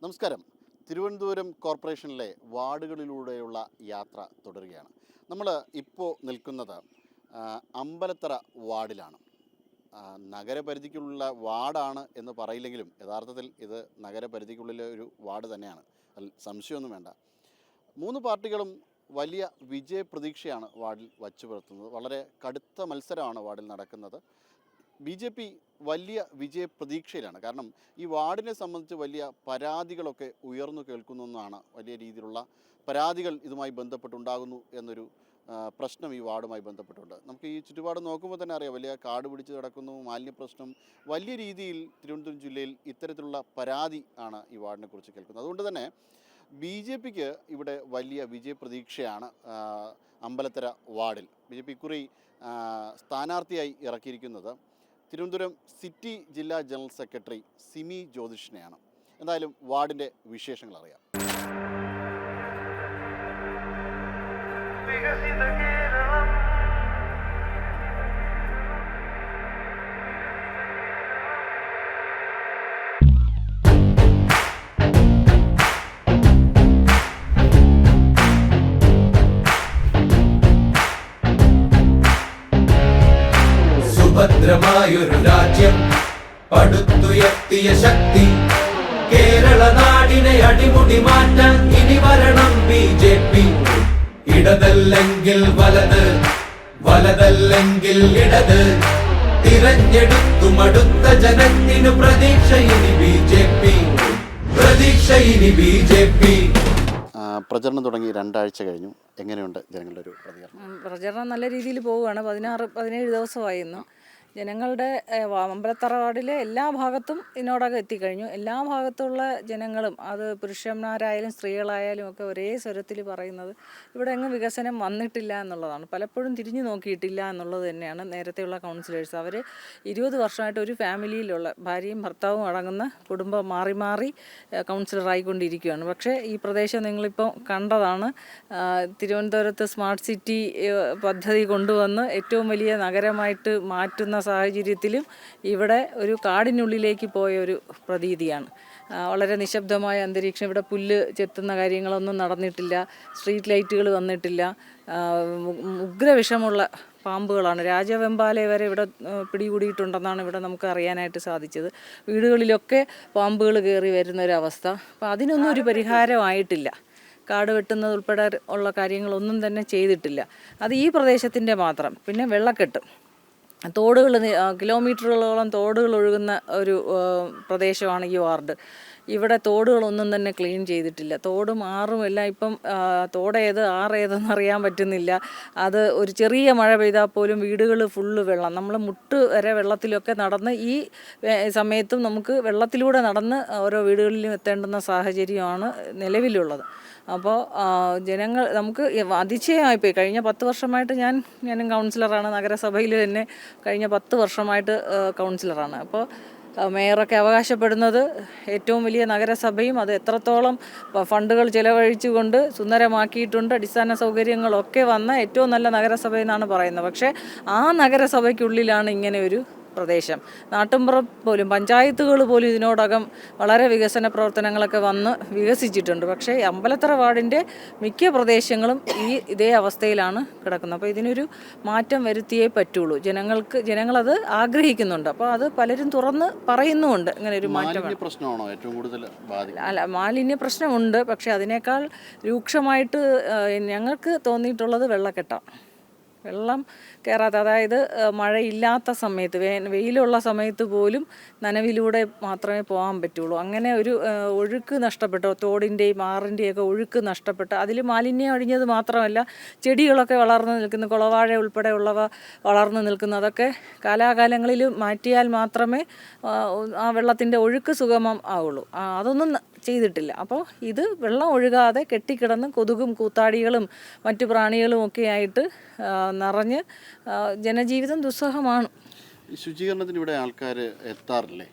നമസ്കാരം. തിരുവനന്തപുരം കോർപ്പറേഷനിലെ വാർഡുകളിലൂടെയുള്ള യാത്ര തുടരുകയാണ്. നമ്മൾ ഇപ്പോൾ നിൽക്കുന്നത് അമ്പലത്തറ വാർഡിലാണ്. നഗരപരിധിക്കുള്ള വാർഡാണ് എന്ന് പറയില്ലെങ്കിലും യഥാർത്ഥത്തിൽ ഇത് നഗരപരിധിക്കുള്ളിലെ ഒരു വാർഡ് തന്നെയാണ്. അതിൽ സംശയമൊന്നും വേണ്ട. മൂന്ന് പാർട്ടികളും വലിയ വിജയപ്രതീക്ഷയാണ് വാർഡിൽ വച്ചു പുലർത്തുന്നത്. വളരെ കടുത്ത മത്സരമാണ് വാർഡിൽ നടക്കുന്നത്. BJP വലിയ വിജയപ്രതീക്ഷയിലാണ്. കാരണം ഈ വാർഡിനെ സംബന്ധിച്ച് വലിയ പരാതികളൊക്കെ ഉയർന്നു കേൾക്കുന്നതാണ്. വലിയ രീതിയിലുള്ള പരാതികൾ ഇതുമായി ബന്ധപ്പെട്ടുണ്ടാകുന്നു എന്നൊരു പ്രശ്നം ഈ വാർഡുമായി ബന്ധപ്പെട്ടുണ്ട്. നമുക്ക് ഈ ചുറ്റുപാട് നോക്കുമ്പോൾ തന്നെ അറിയാം, വലിയ കാട് പിടിച്ച് കിടക്കുന്നു, മാലിന്യ പ്രശ്നം, വലിയ രീതിയിൽ തിരുവനന്തപുരം ജില്ലയിൽ ഇത്തരത്തിലുള്ള പരാതി ആണ് ഈ വാർഡിനെ കുറിച്ച് കേൾക്കുന്നത്. അതുകൊണ്ട് തന്നെ BJPക്ക് ഇവിടെ വലിയ വിജയപ്രതീക്ഷയാണ്. അമ്പലത്തറ വാർഡിൽ BJP ഇക്കുറി സ്ഥാനാർത്ഥിയായി ഇറക്കിയിരിക്കുന്നത് തിരുവനന്തപുരം സിറ്റി ജില്ലാ ജനറൽ സെക്രട്ടറി സിമി ജ്യോതിഷിനെയാണ്. എന്തായാലും വാർഡിൻ്റെ വിശേഷങ്ങൾ അറിയാം. ഭദ്രമായൊരു രാജ്യം പടുത്തുയർത്തിയ ശക്തി കേരള നാടിനെ അടിമുടി മാറ്റാൻ ഇനി വരണം BJP. ഇടതല്ലെങ്കിൽ വലത്, വലതല്ലെങ്കിൽ ഇടത്, തിരഞ്ഞെടുത്തു മടുത്ത ജനത്തിനു പ്രതീക്ഷ ഇനി BJP, പ്രതീക്ഷ ഇനി BJP. പ്രചരണം തുടങ്ങി 2 ആഴ്ച കഴിഞ്ഞു. എങ്ങനെയുണ്ട് ജനങ്ങളുടെ ഒരു പ്രതികരണം? പ്രചരണം നല്ല രീതിയിൽ പോവുകയാണ്. 16-17 ദിവസമായി ഇന്ന്. ജനങ്ങളുടെ അമ്പലത്തറ വാർഡിലെ എല്ലാ ഭാഗത്തും ഇതിനോടകം എത്തിക്കഴിഞ്ഞു. എല്ലാ ഭാഗത്തുള്ള ജനങ്ങളും, അത് പുരുഷന്മാരായാലും സ്ത്രീകളായാലും ഒക്കെ ഒരേ സ്വരത്തിൽ പറയുന്നത് ഇവിടെ എങ്ങും വികസനം വന്നിട്ടില്ല എന്നുള്ളതാണ്. പലപ്പോഴും തിരിഞ്ഞു നോക്കിയിട്ടില്ല എന്നുള്ളത് തന്നെയാണ്. നേരത്തെയുള്ള കൗൺസിലേഴ്സ് അവർ 20 വർഷമായിട്ട് ഒരു ഫാമിലിയിലുള്ള ഭാര്യയും ഭർത്താവും അടങ്ങുന്ന കുടുംബം മാറി മാറി കൗൺസിലറായിക്കൊണ്ടിരിക്കുകയാണ്. പക്ഷേ ഈ പ്രദേശം നിങ്ങളിപ്പോൾ കണ്ടതാണ്. തിരുവനന്തപുരത്ത് സ്മാർട്ട് സിറ്റി പദ്ധതി കൊണ്ടുവന്ന് ഏറ്റവും വലിയ നഗരമായിട്ട് മാറ്റുന്ന സാഹചര്യത്തിലും ഇവിടെ ഒരു കാടിനുള്ളിലേക്ക് പോയ ഒരു പ്രതീതിയാണ്. വളരെ നിശബ്ദമായ അന്തരീക്ഷം. ഇവിടെ പുല്ല് ചെത്തുന്ന കാര്യങ്ങളൊന്നും നടന്നിട്ടില്ല. സ്ട്രീറ്റ് ലൈറ്റുകൾ വന്നിട്ടില്ല. ഉഗ്രവിഷമുള്ള പാമ്പുകളാണ്. രാജവെമ്പാല വരെ ഇവിടെ പിടികൂടിയിട്ടുണ്ടെന്നാണ് ഇവിടെ നമുക്ക് അറിയാനായിട്ട് സാധിച്ചത്. വീടുകളിലൊക്കെ പാമ്പുകൾ കയറി വരുന്നൊരവസ്ഥ. അപ്പോൾ അതിനൊന്നും ഒരു പരിഹാരമായിട്ടില്ല. കാട് വെട്ടുന്നത് ഉൾപ്പെടെ ഉള്ള കാര്യങ്ങളൊന്നും തന്നെ ചെയ്തിട്ടില്ല. അത് ഈ പ്രദേശത്തിൻ്റെ മാത്രം. പിന്നെ വെള്ളക്കെട്ട്, തോടുകൾ, കിലോമീറ്ററുകളോളം തോടുകൾ ഒഴുകുന്ന ഒരു പ്രദേശമാണ് ഈ വാർഡ്. ഇവിടെ തോടുകളൊന്നും തന്നെ ക്ലീൻ ചെയ്തിട്ടില്ല. തോടും ആറും എല്ലാം ഇപ്പം തോടേത് ആറേതെന്ന് അറിയാൻ പറ്റുന്നില്ല. അത് ഒരു ചെറിയ മഴ പെയ്താൽ പോലും വീടുകൾ ഫുള്ള് വെള്ളം. നമ്മൾ മുട്ട് വരെ വെള്ളത്തിലൊക്കെ നടന്ന് ഈ സമയത്തും നമുക്ക് വെള്ളത്തിലൂടെ നടന്ന് ഓരോ വീടുകളിലും എത്തേണ്ടുന്ന സാഹചര്യമാണ് നിലവിലുള്ളത്. അപ്പോൾ ജനങ്ങൾ, നമുക്ക് അതിശയമായിപ്പോയി. കഴിഞ്ഞ 10 വർഷമായിട്ട് ഞാനും കൗൺസിലറാണ്. നഗരസഭയിൽ തന്നെ കഴിഞ്ഞ 10 വർഷമായിട്ട് കൗൺസിലറാണ്. അപ്പോൾ മേയറൊക്കെ അവകാശപ്പെടുന്നത് ഏറ്റവും വലിയ നഗരസഭയും അത് എത്രത്തോളം ഫണ്ടുകൾ ചിലവഴിച്ചുകൊണ്ട് സുന്ദരമാക്കിയിട്ടുണ്ട്, അടിസ്ഥാന സൗകര്യങ്ങളൊക്കെ വന്ന ഏറ്റവും നല്ല നഗരസഭ എന്നാണ് പറയുന്നത്. പക്ഷേ ആ നഗരസഭയ്ക്കുള്ളിലാണ് ഇങ്ങനെ ഒരു പ്രദേശം. നാട്ടുമ്പുറം പോലും, പഞ്ചായത്തുകൾ പോലും ഇതിനോടകം വളരെ വികസന പ്രവർത്തനങ്ങളൊക്കെ വന്ന് വികസിച്ചിട്ടുണ്ട്. പക്ഷേ അമ്പലത്തറ വാർഡിൻ്റെ മിക്ക പ്രദേശങ്ങളും ഇതേ അവസ്ഥയിലാണ് കിടക്കുന്നത്. അപ്പോൾ ഇതിനൊരു മാറ്റം വരുത്തിയേ പറ്റുള്ളൂ. ജനങ്ങളത് ആഗ്രഹിക്കുന്നുണ്ട്. അപ്പോൾ അത് പലരും തുറന്ന് പറയുന്നുമുണ്ട്. ഇങ്ങനെ ഒരു മാറ്റം പ്രശ്നമാണോ ഏറ്റവും കൂടുതൽ? അല്ല, മാലിന്യ പ്രശ്നമുണ്ട്. പക്ഷേ അതിനേക്കാൾ രൂക്ഷമായിട്ട് ഞങ്ങൾക്ക് തോന്നിയിട്ടുള്ളത് വെള്ളക്കെട്ടാണ്. വെള്ളം കയറാത്ത, അതായത് മഴയില്ലാത്ത സമയത്ത്, വെയിലുള്ള സമയത്ത് പോലും നനവിലൂടെ മാത്രമേ പോകാൻ പറ്റുള്ളൂ. അങ്ങനെ ഒരു ഒഴുക്ക് നഷ്ടപ്പെട്ടു, തോടിൻ്റെയും ആറിൻ്റെയൊക്കെ ഒഴുക്ക് നഷ്ടപ്പെട്ട് അതിൽ മാലിന്യം അടിഞ്ഞത് മാത്രമല്ല, ചെടികളൊക്കെ വളർന്നു നിൽക്കുന്നു, കുളവാഴ ഉൾപ്പെടെയുള്ളവ വളർന്നു നിൽക്കുന്നു. അതൊക്കെ കാലാകാലങ്ങളിൽ മാറ്റിയാൽ മാത്രമേ ആ വെള്ളത്തിൻ്റെ ഒഴുക്ക് സുഗമം ആവുള്ളൂ. അതൊന്നും ചെയ്തിട്ടില്ല. അപ്പോൾ ഇത് വെള്ളം ഒഴുകാതെ കെട്ടിക്കിടന്ന് കൊതുകും കൂത്താടികളും മറ്റു പ്രാണികളും ഒക്കെ ആയിട്ട് നിറഞ്ഞ് ജനജീവിതം ദുസ്സഹമാണ്. ശുചീകരണത്തിന് ഇവിടെ ആൾക്കാർ എത്താറില്ലേ?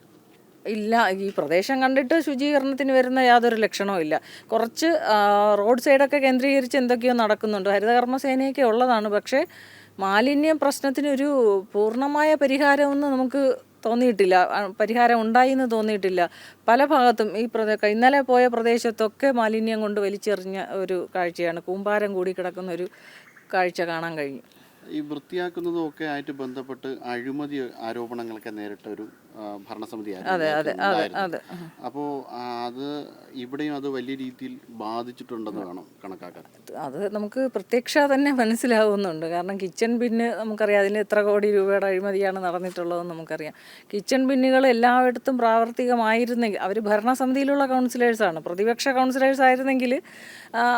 ഇല്ല, ഈ പ്രദേശം കണ്ടിട്ട് ശുചീകരണത്തിന് വരുന്ന യാതൊരു ലക്ഷണവും ഇല്ല. കുറച്ച് റോഡ് സൈഡൊക്കെ കേന്ദ്രീകരിച്ച് എന്തൊക്കെയോ നടക്കുന്നുണ്ട്. ഹരിതകർമ്മസേനയൊക്കെ ഉള്ളതാണ്. പക്ഷേ മാലിന്യ പ്രശ്നത്തിനൊരു പൂർണ്ണമായ പരിഹാരമൊന്നും നമുക്ക് തോന്നിയിട്ടില്ല, പരിഹാരം ഉണ്ടായി എന്ന് തോന്നിയിട്ടില്ല. പല ഭാഗത്തും ഈ ഇന്നലെ പോയ പ്രദേശത്തൊക്കെ മാലിന്യം കൊണ്ട് വലിച്ചെറിഞ്ഞ ഒരു കാഴ്ചയാണ്, കൂമ്പാരം കൂടി കിടക്കുന്ന ഒരു കാഴ്ച കാണാൻ കഴിഞ്ഞു. ഈ വൃത്തിയാക്കുന്നതും ഒക്കെ ആയിട്ട് ബന്ധപ്പെട്ട് അഴിമതി ആരോപണങ്ങളൊക്കെ നേരിട്ട ഒരു ഭരണസമിതിയായിരുന്നു. അപ്പോൾ അത് ഇവിടെയും അത് വലിയ രീതിയിൽ ബാധിച്ചിട്ടുണ്ടെന്ന് വേണം കണക്കാക്കാൻ. അത് നമുക്ക് പ്രത്യക്ഷ തന്നെ മനസ്സിലാവുന്നുണ്ട്. കാരണം കിച്ചൺ ബിന്ന് നമുക്കറിയാം, അതിന് എത്ര കോടി രൂപയുടെ അഴിമതിയാണ് നടന്നിട്ടുള്ളതെന്ന് നമുക്കറിയാം. കിച്ചൺ ബിന്നുകൾ എല്ലായിടത്തും പ്രാവർത്തികമായിരുന്നെങ്കിൽ, അവർ ഭരണസമിതിയിലുള്ള കൗൺസിലേഴ്സാണ്, പ്രതിപക്ഷ കൗൺസിലേഴ്സ് ആയിരുന്നെങ്കിൽ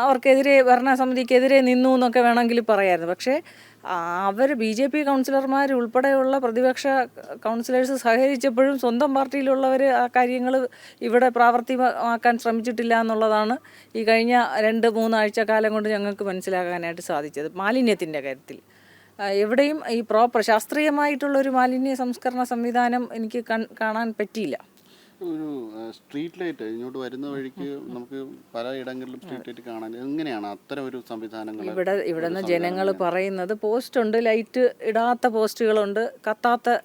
അവർക്കെതിരെ, ഭരണസമിതിക്കെതിരെ നിന്നു എന്നൊക്കെ വേണമെങ്കിൽ പറയാമായിരുന്നു. പക്ഷേ അവർ BJP കൗൺസിലർമാർ ഉൾപ്പെടെയുള്ള പ്രതിപക്ഷ കൗൺസിലേഴ്സ് സഹകരിച്ചപ്പോഴും സ്വന്തം പാർട്ടിയിലുള്ളവർ ആ കാര്യങ്ങൾ ഇവിടെ പ്രാവർത്തികമാക്കാൻ ശ്രമിച്ചിട്ടില്ല എന്നുള്ളതാണ് ഈ കഴിഞ്ഞ 2-3 ആഴ്ച കാലം കൊണ്ട് ഞങ്ങൾക്ക് മനസ്സിലാക്കാനായിട്ട് സാധിച്ചത്. മാലിന്യത്തിൻ്റെ കാര്യത്തിൽ എവിടെയും ഈ ശാസ്ത്രീയമായിട്ടുള്ളൊരു മാലിന്യ സംസ്കരണ സംവിധാനം എനിക്ക് കാണാൻ പറ്റിയില്ല. ഒരു സ്ട്രീറ്റ് ലൈറ്റ് ഇങ്ങോട്ട് വരുന്ന വഴിക്ക് നമുക്ക് പലയിടങ്ങളിലും സ്ട്രീറ്റ് ലൈറ്റ് കാണാൻ, എങ്ങനെയാണ് അത്തരം ഒരു സംവിധാനങ്ങൾ? ഇവിടെ നിന്ന് ജനങ്ങൾ പറയുന്നത് പോസ്റ്റുണ്ട്, ലൈറ്റ് ഇടാത്ത പോസ്റ്റുകളുണ്ട്, കത്താത്ത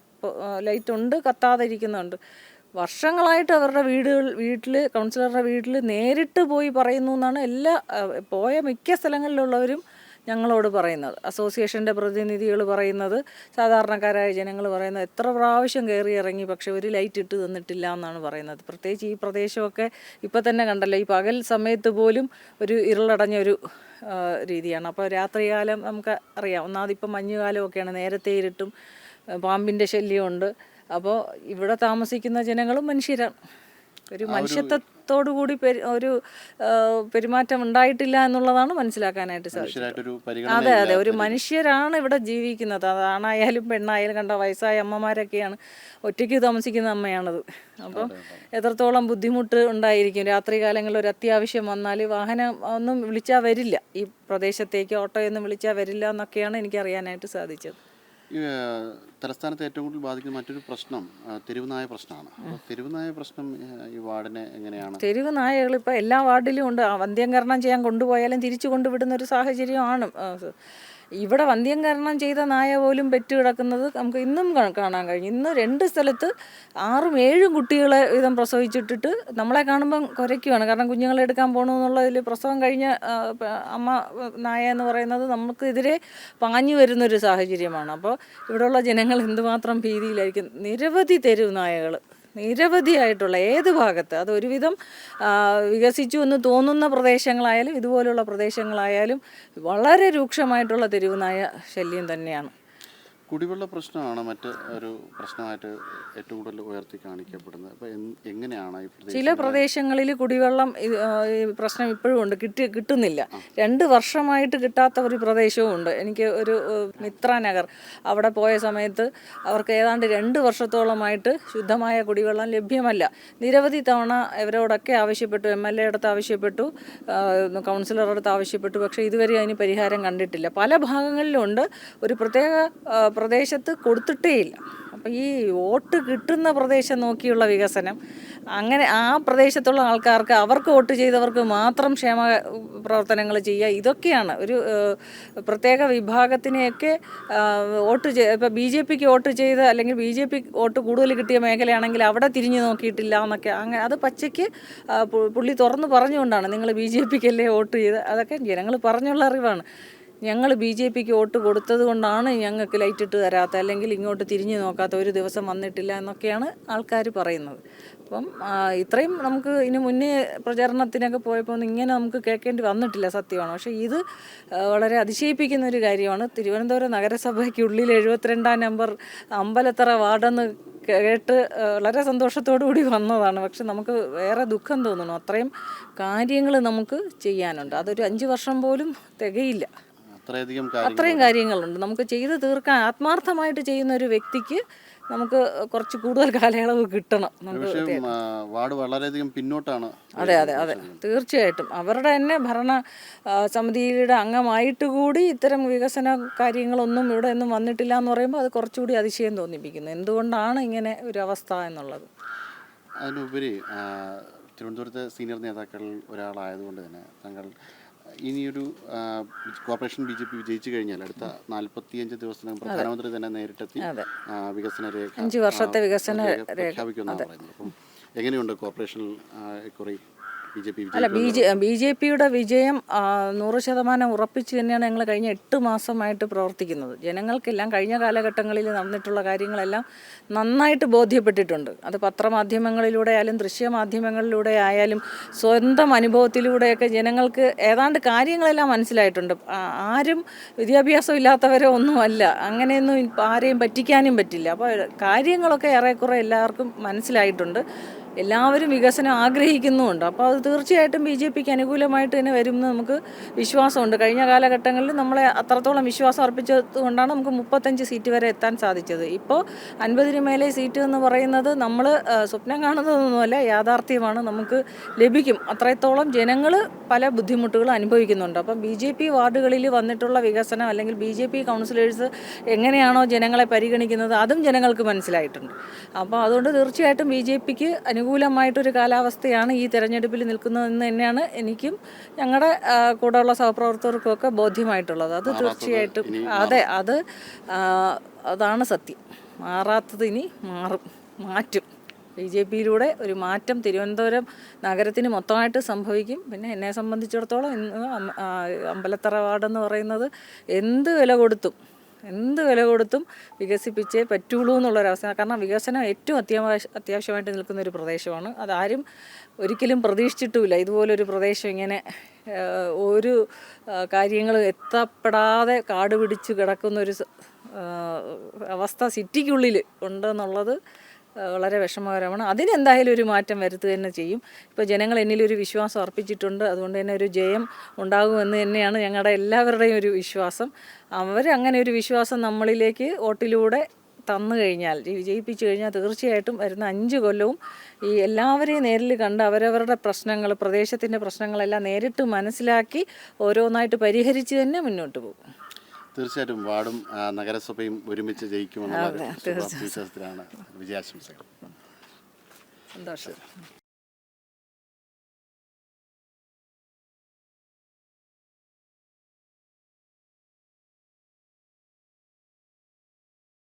ലൈറ്റ് ഉണ്ട്, കത്താതെ ഇരിക്കുന്നുണ്ട്. വർഷങ്ങളായിട്ട് അവരുടെ വീട്ടിൽ കൗൺസിലറുടെ വീട്ടിൽ നേരിട്ട് പോയി പറയുന്നു എന്നാണ് പോയ മിക്ക സ്ഥലങ്ങളിലുള്ളവരും ഞങ്ങളോട് പറയുന്നത്. അസോസിയേഷൻ്റെ പ്രതിനിധികൾ പറയുന്നത്, സാധാരണക്കാരായ ജനങ്ങൾ പറയുന്നത്, എത്ര പ്രാവശ്യം കയറി ഇറങ്ങി പക്ഷെ ഒരു ലൈറ്റ് ഇട്ട് തന്നിട്ടില്ല എന്നാണ് പറയുന്നത്. പ്രത്യേകിച്ച് ഈ പ്രദേശമൊക്കെ ഇപ്പം തന്നെ കണ്ടല്ലോ, ഈ പകൽ സമയത്ത് പോലും ഒരു ഇരുളടഞ്ഞൊരു രീതിയാണ്. അപ്പോൾ രാത്രികാലം നമുക്ക് അറിയാം, ഒന്നാമതിപ്പം മഞ്ഞുകാലമൊക്കെയാണ്, നേരത്തെ ഇരുട്ടും പാമ്പിൻ്റെ ശല്യമുണ്ട്. അപ്പോൾ ഇവിടെ താമസിക്കുന്ന ജനങ്ങളും മനുഷ്യരാണ്. ഒരു മനുഷ്യത്വത്തോടുകൂടി ഒരു പെരുമാറ്റം ഉണ്ടായിട്ടില്ല എന്നുള്ളതാണ് മനസ്സിലാക്കാനായിട്ട് സാധിച്ചത്. അതെ, ഒരു മനുഷ്യരാണ് ഇവിടെ ജീവിക്കുന്നത്. അത് ആണായാലും പെണ്ണായാലും, കണ്ട വയസ്സായ അമ്മമാരൊക്കെയാണ്, ഒറ്റയ്ക്ക് താമസിക്കുന്ന അമ്മയാണത്. അപ്പോൾ എത്രത്തോളം ബുദ്ധിമുട്ട് ഉണ്ടായിരിക്കും. രാത്രി കാലങ്ങളിൽ ഒരു അത്യാവശ്യം വന്നാൽ വാഹനം ഒന്നും വിളിച്ചാൽ വരില്ല, ഈ പ്രദേശത്തേക്ക് ഓട്ടോയൊന്നും വിളിച്ചാൽ വരില്ല എന്നൊക്കെയാണ് എനിക്കറിയാനായിട്ട് സാധിച്ചത്. തലസ്ഥാനത്ത് ഏറ്റവും കൂടുതൽ ബാധിക്കുന്ന മറ്റൊരു പ്രശ്നം തെരുവുനായ പ്രശ്നമാണ്. തെരുവുനായ പ്രശ്നം ഈ വാർഡിനെ എങ്ങനെയാണ്? തെരുവ് നായകൾ ഇപ്പോൾ എല്ലാ വാർഡിലും ഉണ്ട്. വന്ധ്യംകരണം ചെയ്യാൻ കൊണ്ടുപോയാലും തിരിച്ചു കൊണ്ടുവിടുന്ന ഒരു സാഹചര്യമാണ്. ഇവിടെ വന്ധ്യംകരണം ചെയ്ത നായ പോലും പെറ്റ് കിടക്കുന്നത് നമുക്ക് ഇന്നും കാണാൻ കഴിഞ്ഞു. ഇന്ന് 2 സ്ഥലത്ത് 6-7 കുട്ടികളെ വീതം പ്രസവിച്ചിട്ടിട്ട് നമ്മളെ കാണുമ്പം കുരയ്ക്കുവാണ്. കാരണം കുഞ്ഞുങ്ങളെ എടുക്കാൻ പോകണമെന്നുള്ളതിൽ പ്രസവം കഴിഞ്ഞ അമ്മ നായ എന്ന് പറയുന്നത് നമുക്കെതിരെ പാഞ്ഞു വരുന്നൊരു സാഹചര്യമാണ്. അപ്പോൾ ഇവിടെയുള്ള ജനങ്ങൾ എന്തുമാത്രം ഭീതിയിലായിരിക്കും. നിരവധി തെരുവ് നായകൾ, നിരവധിയായിട്ടുള്ള ഏത് ഭാഗത്ത്, അത് ഒരുവിധം വികസിച്ചു എന്ന് തോന്നുന്ന പ്രദേശങ്ങളായാലും ഇതുപോലുള്ള പ്രദേശങ്ങളായാലും വളരെ രൂക്ഷമായിട്ടുള്ള തെരുവുനായ ശല്യം തന്നെയാണ്. കുടിവെള്ള പ്രശ്നമാണ് മറ്റ് ഒരു പ്രശ്നമായിട്ട് ഏറ്റവും കൂടുതൽ ഉയർത്തി കാണിക്കപ്പെടുന്നത്. അപ്പോൾ എങ്ങനെയാണ് ചില പ്രദേശങ്ങളിൽ കുടിവെള്ളം ഈ പ്രശ്നം ഇപ്പോഴും ഉണ്ട്, കിട്ടുന്നില്ല. 2 വർഷമായിട്ട് കിട്ടാത്ത ഒരു പ്രദേശവും ഉണ്ട്. എനിക്ക് ഒരു മിത്ര നഗർ അവിടെ പോയ സമയത്ത് അവർക്ക് ഏതാണ്ട് 2 വർഷത്തോളമായിട്ട് ശുദ്ധമായ കുടിവെള്ളം ലഭ്യമല്ല. നിരവധി തവണ ഇവരോടൊക്കെ ആവശ്യപ്പെട്ടു, MLA അടുത്ത് ആവശ്യപ്പെട്ടു, കൗൺസിലറുടെ അടുത്ത് ആവശ്യപ്പെട്ടു, പക്ഷേ ഇതുവരെ അതിന് പരിഹാരം കണ്ടിട്ടില്ല. പല ഭാഗങ്ങളിലുണ്ട്, ഒരു പ്രത്യേക പ്രദേശത്ത് കൊടുത്തിട്ടേയില്ല. അപ്പം ഈ വോട്ട് കിട്ടുന്ന പ്രദേശം നോക്കിയുള്ള വികസനം, അങ്ങനെ ആ പ്രദേശത്തുള്ള ആൾക്കാർക്ക്, അവർക്ക് വോട്ട് ചെയ്തവർക്ക് മാത്രം ക്ഷേമ പ്രവർത്തനങ്ങൾ ചെയ്യുക, ഇതൊക്കെയാണ് ഒരു പ്രത്യേക വിഭാഗത്തിനെയൊക്കെ ഇപ്പോൾ BJPക്ക് വോട്ട് ചെയ്ത്, അല്ലെങ്കിൽ BJP വോട്ട് കൂടുതൽ കിട്ടിയ മേഖലയാണെങ്കിൽ അവിടെ തിരിഞ്ഞു നോക്കിയിട്ടില്ല എന്നൊക്കെ, അങ്ങനെ അത് പച്ചയ്ക്ക് പുള്ളി തുറന്ന് പറഞ്ഞുകൊണ്ടാണ്, നിങ്ങൾ BJPക്കല്ലേ വോട്ട് ചെയ്ത്, അതൊക്കെ ജനങ്ങൾ പറഞ്ഞുള്ള അറിവാണ്. ഞങ്ങൾ BJPക്ക് വോട്ട് കൊടുത്തത് കൊണ്ടാണ് ഞങ്ങൾക്ക് ലൈറ്റ് ഇട്ട് തരാത്ത, അല്ലെങ്കിൽ ഇങ്ങോട്ട് തിരിഞ്ഞു നോക്കാത്ത, ഒരു ദിവസം വന്നിട്ടില്ല എന്നൊക്കെയാണ് ആൾക്കാർ പറയുന്നത്. അപ്പം ഇത്രയും നമുക്ക് ഇതിന് മുന്നേ പ്രചാരണത്തിനൊക്കെ പോയപ്പോൾ ഇങ്ങനെ നമുക്ക് കേൾക്കേണ്ടി വന്നിട്ടില്ല, സത്യമാണ്. പക്ഷേ ഇത് വളരെ അതിശയിപ്പിക്കുന്ന ഒരു കാര്യമാണ്. തിരുവനന്തപുരം നഗരസഭയ്ക്കുള്ളിൽ 72-ാം നമ്പർ അമ്പലത്തറ വാർഡെന്ന് കേട്ട് വളരെ സന്തോഷത്തോടു കൂടി വന്നതാണ്. പക്ഷെ നമുക്ക് വേറെ ദുഃഖം തോന്നുന്നു, അത്രയും കാര്യങ്ങൾ നമുക്ക് ചെയ്യാനുണ്ട്. അതൊരു 5 വർഷം പോലും തികയില്ല. അത്രയും കാര്യങ്ങളുണ്ട് നമുക്ക് ചെയ്ത് തീർക്കാൻ. ആത്മാർത്ഥമായിട്ട് ചെയ്യുന്ന ഒരു വ്യക്തിക്ക് നമുക്ക് കുറച്ച് കൂടുതൽ കാലയളവ് കിട്ടണം. വാർഡ് വളരെയധികം പിന്നോട്ടാണ്. അതെ, തീർച്ചയായിട്ടും. അവരുടെ തന്നെ ഭരണ സമിതിയുടെ അംഗമായിട്ട് കൂടി ഇത്തരം വികസന കാര്യങ്ങളൊന്നും ഇവിടെ ഒന്നും വന്നിട്ടില്ല എന്ന് പറയുമ്പോൾ അത് കുറച്ചുകൂടി അതിശയം തോന്നിപ്പിക്കുന്നു. എന്തുകൊണ്ടാണ് ഇങ്ങനെ ഒരു അവസ്ഥ എന്നുള്ളത്. അതിനുപരി തിരുവനന്തപുരത്തെ സീനിയർ നേതാക്കളിൽ ഒരാളായതുകൊണ്ട് തന്നെ താങ്കൾ ഇനിയൊരു കോർപ്പറേഷൻ BJP വിജയിച്ചു കഴിഞ്ഞാൽ അടുത്ത 45 ദിവസത്തിനകം പ്രധാനമന്ത്രി തന്നെ നേരിട്ടെത്തി വികസന രേഖ 5 വർഷത്തെ വികസന പ്രഖ്യാപിക്കുമെന്നാണ് പറയുന്നത്. അപ്പം എങ്ങനെയുണ്ട് കോർപ്പറേഷനിൽ കുറി BJP അല്ല BJPയുടെ വിജയം 100% ഉറപ്പിച്ച് തന്നെയാണ് ഞങ്ങൾ കഴിഞ്ഞ 8 മാസമായിട്ട് പ്രവർത്തിക്കുന്നത്. ജനങ്ങൾക്കെല്ലാം കഴിഞ്ഞ കാലഘട്ടങ്ങളിൽ നടന്നിട്ടുള്ള കാര്യങ്ങളെല്ലാം നന്നായിട്ട് ബോധ്യപ്പെട്ടിട്ടുണ്ട്. അത് പത്രമാധ്യമങ്ങളിലൂടെ ആയാലും ദൃശ്യമാധ്യമങ്ങളിലൂടെ ആയാലും സ്വന്തം അനുഭവത്തിലൂടെയൊക്കെ ജനങ്ങൾക്ക് ഏതാണ്ട് കാര്യങ്ങളെല്ലാം മനസ്സിലായിട്ടുണ്ട്. ആരും വിദ്യാഭ്യാസം ഇല്ലാത്തവരോ ഒന്നുമല്ല, അങ്ങനെയൊന്നും ആരെയും പറ്റിക്കാനും പറ്റില്ല. അപ്പോൾ കാര്യങ്ങളൊക്കെ ഏറെക്കുറെ എല്ലാവർക്കും മനസ്സിലായിട്ടുണ്ട്. എല്ലാവരും വികസനം ആഗ്രഹിക്കുന്നുമുണ്ട്. അപ്പോൾ അത് തീർച്ചയായിട്ടും BJPക്ക് അനുകൂലമായിട്ട് തന്നെ വരുമെന്ന് നമുക്ക് വിശ്വാസമുണ്ട്. കഴിഞ്ഞ കാലഘട്ടങ്ങളിൽ നമ്മളെ അത്രത്തോളം വിശ്വാസം അർപ്പിച്ചതുകൊണ്ടാണ് നമുക്ക് 35 സീറ്റ് വരെ എത്താൻ സാധിച്ചത്. ഇപ്പോൾ 50-ന് മേലെ സീറ്റ് എന്ന് പറയുന്നത് നമ്മൾ സ്വപ്നം കാണുന്നതൊന്നുമല്ല, യാഥാർത്ഥ്യമാണ്, നമുക്ക് ലഭിക്കും. അത്രത്തോളം ജനങ്ങൾ പല ബുദ്ധിമുട്ടുകളും അനുഭവിക്കുന്നുണ്ട്. അപ്പം BJP വാർഡുകളിൽ വന്നിട്ടുള്ള വികസനം അല്ലെങ്കിൽ BJP കൗൺസിലേഴ്സ് എങ്ങനെയാണോ ജനങ്ങളെ പരിഗണിക്കുന്നത് അതും ജനങ്ങൾക്ക് മനസ്സിലായിട്ടുണ്ട്. അപ്പോൾ അതുകൊണ്ട് തീർച്ചയായിട്ടും BJPക്ക് അനുകൂലമായിട്ടൊരു കാലാവസ്ഥയാണ് ഈ തെരഞ്ഞെടുപ്പിൽ നിൽക്കുന്നതെന്ന് തന്നെയാണ് എനിക്കും ഞങ്ങളുടെ കൂടെയുള്ള സഹപ്രവർത്തകർക്കും ഒക്കെ ബോധ്യമായിട്ടുള്ളത്. അത് തീർച്ചയായിട്ടും അതെ, അതാണ് സത്യം. മാറാത്തത് ഇനി മാറ്റും. BJPയിലൂടെ ഒരു മാറ്റം തിരുവനന്തപുരം നഗരത്തിന് മൊത്തമായിട്ട് സംഭവിക്കും. പിന്നെ എന്നെ സംബന്ധിച്ചിടത്തോളം ഇന്ന് അമ്പലത്തറ വാർഡെന്ന് പറയുന്നത് എന്ത് വില കൊടുത്തും വികസിപ്പിച്ചേ പറ്റുള്ളൂ എന്നുള്ളൊരവസ്ഥ. കാരണം വികസനം ഏറ്റവും അത്യാവശ്യമായിട്ട് നിൽക്കുന്ന ഒരു പ്രദേശമാണ്. അതാരും ഒരിക്കലും പ്രതീക്ഷിച്ചിട്ടുമില്ല. ഇതുപോലൊരു പ്രദേശം ഇങ്ങനെ ഒരു കാര്യങ്ങൾ എത്തപ്പെടാതെ കാട് പിടിച്ച് കിടക്കുന്നൊരു അവസ്ഥ സിറ്റിക്കുള്ളിൽ ഉണ്ടെന്നുള്ളത് വളരെ വിഷമകരമാണ്. അതിനെന്തായാലും ഒരു മാറ്റം വരുത്തുക തന്നെ ചെയ്യും. ഇപ്പോൾ ജനങ്ങൾ എന്നിലൊരു വിശ്വാസം അർപ്പിച്ചിട്ടുണ്ട്. അതുകൊണ്ട് തന്നെ ഒരു ജയം ഉണ്ടാകുമെന്ന് തന്നെയാണ് ഞങ്ങളുടെ എല്ലാവരുടെയും ഒരു വിശ്വാസം. അവരങ്ങനെ ഒരു വിശ്വാസം നമ്മളിലേക്ക് വോട്ടിലൂടെ തന്നു കഴിഞ്ഞാൽ, വിജയിപ്പിച്ചു കഴിഞ്ഞാൽ തീർച്ചയായിട്ടും വരുന്ന 5 കൊല്ലവും ഈ എല്ലാവരെയും നേരിൽ കണ്ട് അവരവരുടെ പ്രശ്നങ്ങൾ, പ്രദേശത്തിൻ്റെ പ്രശ്നങ്ങളെല്ലാം നേരിട്ട് മനസ്സിലാക്കി ഓരോന്നായിട്ട് പരിഹരിച്ച് തന്നെ മുന്നോട്ട് പോകും. തീർച്ചയായിട്ടും വാർഡും നഗരസഭയും ഒരുമിച്ച് ജയിക്കുമെന്നുള്ള വിശ്വാസത്തിലാണ്. വിജയാശംസകൾ. സന്തോഷം.